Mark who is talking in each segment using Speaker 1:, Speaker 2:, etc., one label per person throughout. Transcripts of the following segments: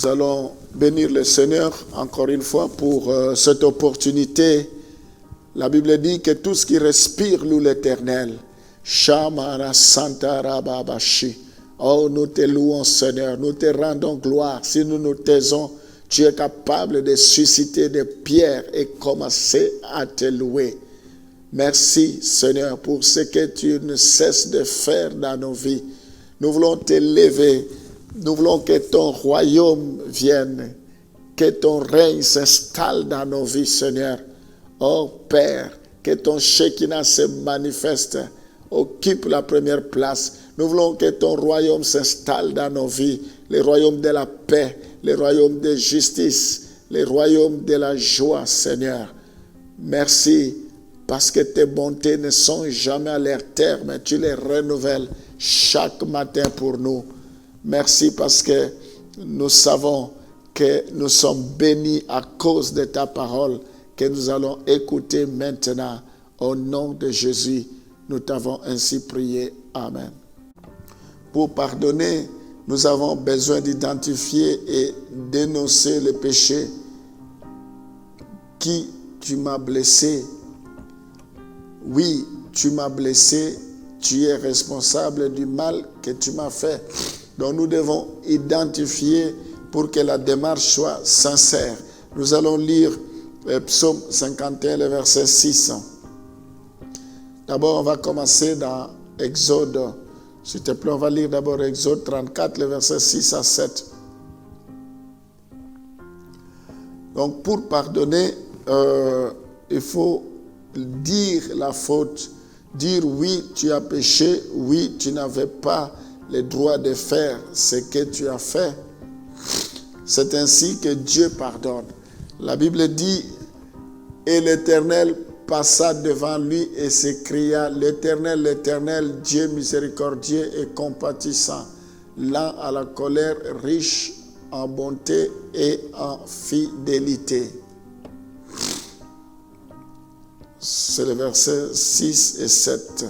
Speaker 1: Nous allons bénir le Seigneur encore une fois pour cette opportunité. La Bible dit que tout ce qui respire loue l'Éternel. Shamara Santa Rababashi. Oh, nous te louons, Seigneur. Nous te rendons gloire. Si nous nous taisons, tu es capable de susciter des pierres et commencer à te louer. Merci, Seigneur, pour ce que tu ne cesses de faire dans nos vies. Nous voulons t'élever. Nous voulons que ton royaume vienne, que ton règne s'installe dans nos vies, Seigneur. Oh Père, que ton Shekinah se manifeste, occupe la première place. Nous voulons que ton royaume s'installe dans nos vies, le royaume de la paix, le royaume de justice, le royaume de la joie, Seigneur. Merci, parce que tes bontés ne sont jamais à leur terme, tu les renouvelles chaque matin pour nous. Merci parce que nous savons que nous sommes bénis à cause de ta parole que nous allons écouter maintenant. Au nom de Jésus, nous t'avons ainsi prié. Amen. Pour pardonner, nous avons besoin d'identifier et dénoncer le péché. Qui tu m'as blessé? Oui, tu m'as blessé. Tu es responsable du mal que tu m'as fait. Donc nous devons identifier pour que la démarche soit sincère. Nous allons lire Psaume 51, le verset 6. D'abord, on va commencer dans Exode. S'il te plaît, on va lire d'abord Exode 34, le verset 6 à 7. Donc pour pardonner, il faut dire la faute. Dire oui, tu as péché, oui, tu n'avais pas le droit de faire ce que tu as fait. C'est ainsi que Dieu pardonne. La Bible dit, et l'Éternel passa devant lui et s'écria, l'Éternel, l'Éternel, Dieu miséricordieux et compatissant, lent à la colère, riche en bonté et en fidélité. C'est le verset 6 et 7.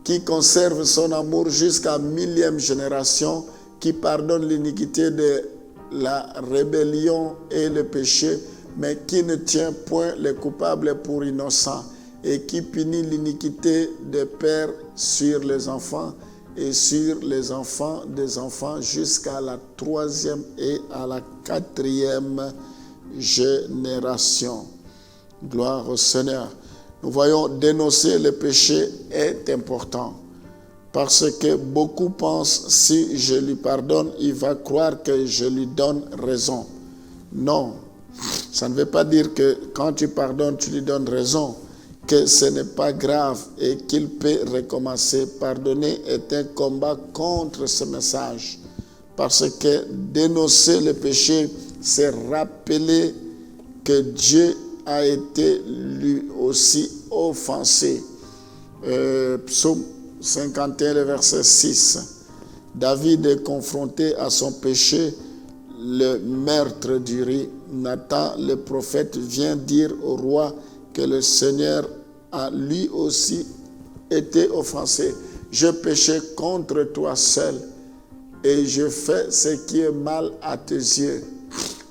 Speaker 1: Qui conserve son amour jusqu'à 1000e génération, qui pardonne l'iniquité de la rébellion et le péché, mais qui ne tient point les coupables pour innocents, et qui punit l'iniquité des pères sur les enfants et sur les enfants des enfants jusqu'à la 3e et à la 4e génération. Gloire au Seigneur. Nous voyons dénoncer le péché est important parce que beaucoup pensent si je lui pardonne, il va croire que je lui donne raison. Non, ça ne veut pas dire que quand tu pardonnes, tu lui donnes raison, que ce n'est pas grave et qu'il peut recommencer. Pardonner est un combat contre ce message parce que dénoncer le péché, c'est rappeler que Dieu a été lui aussi offensé. Psaume 51, le verset 6. David est confronté à son péché, le meurtre du riz. Nathan, le prophète, vient dire au roi que le Seigneur a lui aussi été offensé. Je péchais contre toi seul et je fais ce qui est mal à tes yeux,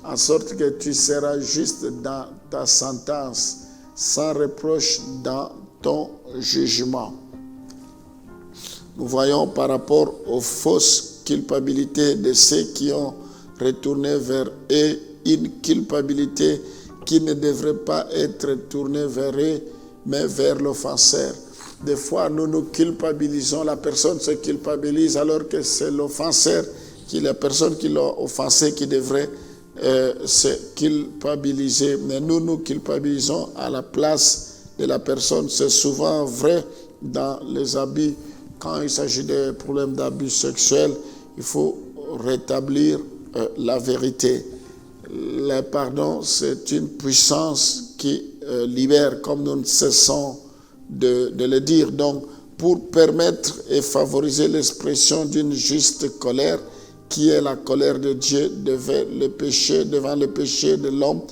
Speaker 1: en sorte que tu seras juste dans ta sentence, sans reproche dans ton jugement. Nous voyons par rapport aux fausses culpabilités de ceux qui ont retourné vers eux une culpabilité qui ne devrait pas être tournée vers eux, mais vers l'offenseur. Des fois, nous nous culpabilisons, la personne se culpabilise alors que c'est l'offenseur, la personne qui l'a offensé qui devrait se culpabiliser, mais nous nous culpabilisons à la place de la personne. C'est souvent vrai dans les abus. Quand il s'agit de problèmes d'abus sexuels, il faut rétablir la vérité. Le pardon, c'est une puissance qui libère, comme nous ne cessons de le dire. Donc, pour permettre et favoriser l'expression d'une juste colère, qui est la colère de Dieu devant le péché de l'homme.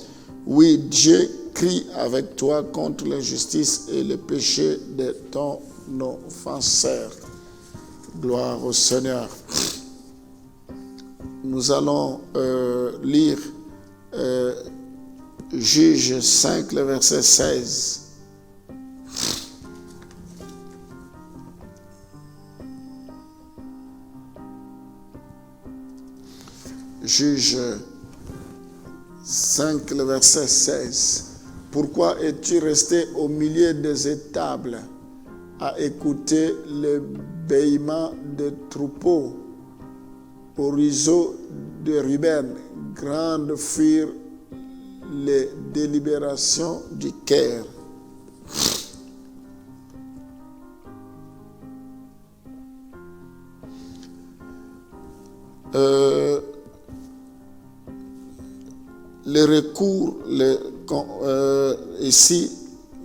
Speaker 1: Oui, Dieu crie avec toi contre l'injustice et le péché de ton offenseur. Gloire au Seigneur. nous allons lire Juge 5, le verset 16. Juge 5, le verset 16. Pourquoi es-tu resté au milieu des étables à écouter le bêillement des troupeaux au ruisseau de Ruben, grandes furent les délibérations du Caire. Les recours, ici,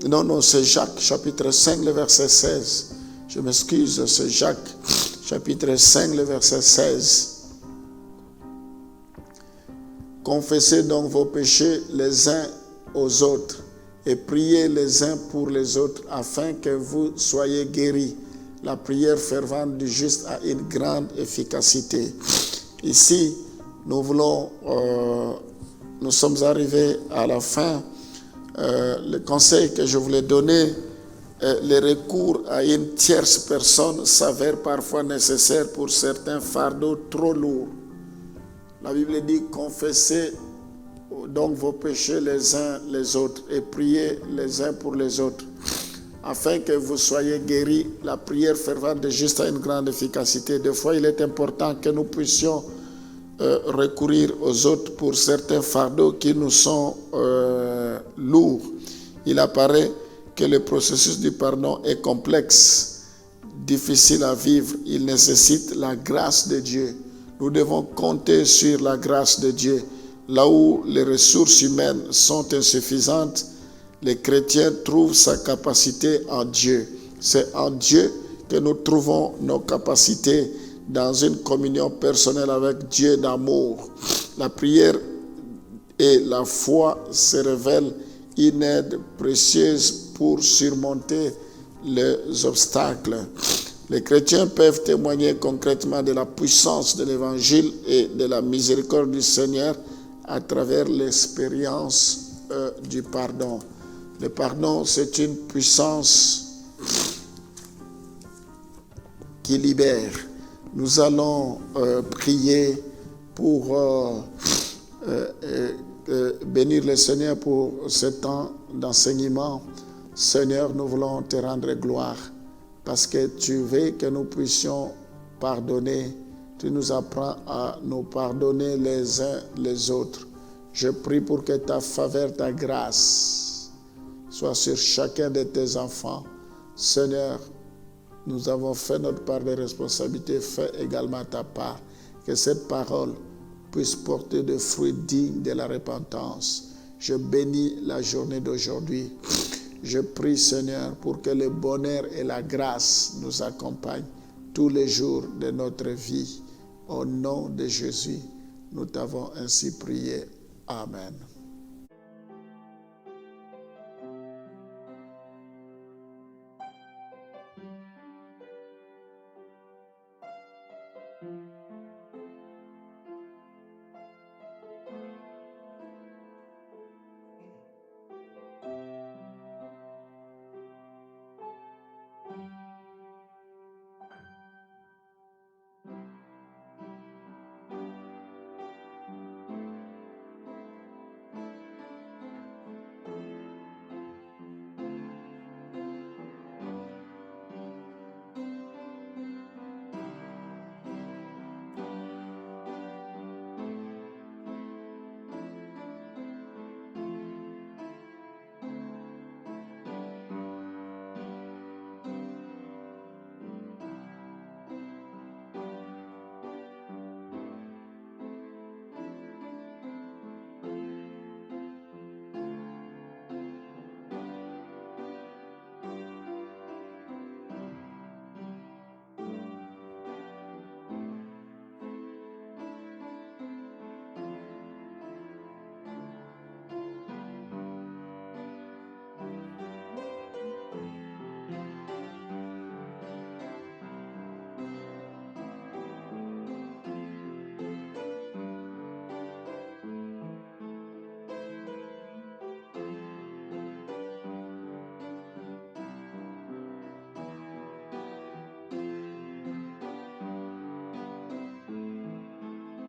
Speaker 1: non, c'est Jacques, chapitre 5, le verset 16. Je m'excuse, c'est Jacques, chapitre 5, le verset 16. Confessez donc vos péchés les uns aux autres et priez les uns pour les autres afin que vous soyez guéris. La prière fervente du juste a une grande efficacité. Ici, nous sommes arrivés à la fin. Le conseil que je voulais donner, le recours à une tierce personne s'avère parfois nécessaire pour certains fardeaux trop lourds. La Bible dit confessez donc vos péchés les uns les autres et priez les uns pour les autres afin que vous soyez guéris. La prière fervente de juste a une grande efficacité. Des fois, il est important que nous puissions recourir aux autres pour certains fardeaux qui nous sont lourds. Il apparaît que le processus du pardon est complexe, difficile à vivre. Il nécessite la grâce de Dieu. Nous devons compter sur la grâce de Dieu. Là où les ressources humaines sont insuffisantes, les chrétiens trouvent sa capacité en Dieu. C'est en Dieu que nous trouvons nos capacités dans une communion personnelle avec Dieu d'amour. La prière et la foi se révèlent une aide précieuse pour surmonter les obstacles. Les chrétiens peuvent témoigner concrètement de la puissance de l'Évangile et de la miséricorde du Seigneur à travers l'expérience du pardon. Le pardon, c'est une puissance qui libère. Nous allons prier pour bénir le Seigneur pour ce temps d'enseignement. Seigneur, nous voulons te rendre gloire parce que tu veux que nous puissions pardonner. Tu nous apprends à nous pardonner les uns les autres. Je prie pour que ta faveur, ta grâce soit sur chacun de tes enfants. Seigneur, nous avons fait notre part de responsabilité, fais également ta part. Que cette parole puisse porter des fruits dignes de la repentance. Je bénis la journée d'aujourd'hui. Je prie, Seigneur, pour que le bonheur et la grâce nous accompagnent tous les jours de notre vie. Au nom de Jésus, nous t'avons ainsi prié. Amen.